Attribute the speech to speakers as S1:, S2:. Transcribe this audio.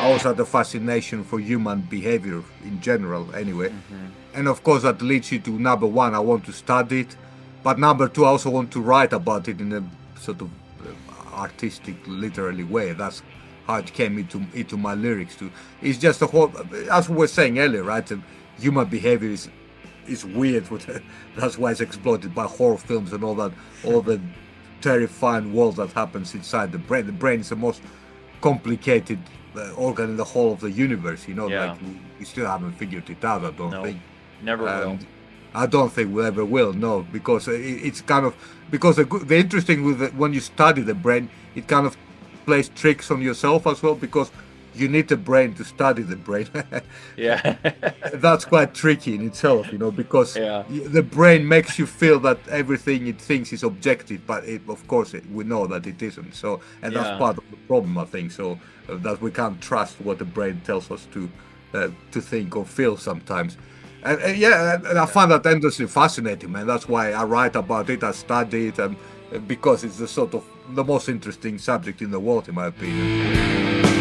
S1: also the fascination for human behavior in general, anyway.
S2: Hmm.
S1: And of course, that leads you to number one, I want to study it. But number two, I also want to write about it in a sort of artistic, literally way. That's how it came into my lyrics too. It's just a whole, as we were saying earlier, right? Human behavior is weird. That's why it's exploited by horror films and all that, all the terrifying world that happens inside the brain. The brain is the most complicated organ in the whole of the universe. You know,
S2: Yeah.
S1: like we still haven't figured it out. I don't
S2: No,
S1: think.
S2: never will.
S1: And I don't think we ever will. No, because it's kind of because the interesting with when you study the brain, it kind of plays tricks on yourself as well because you need the brain to study the brain.
S2: Yeah.
S1: That's quite tricky in itself, you know, because
S2: Yeah.
S1: the brain makes you feel that everything it thinks is objective, but of course we know that it isn't. So, and that's
S2: Yeah.
S1: part of the problem, I think. So that we can't trust what the brain tells us to think or feel sometimes. And yeah, and I find that endlessly fascinating, man. That's why I write about it, I study it, and because it's the sort of the most interesting subject in the world, in my opinion.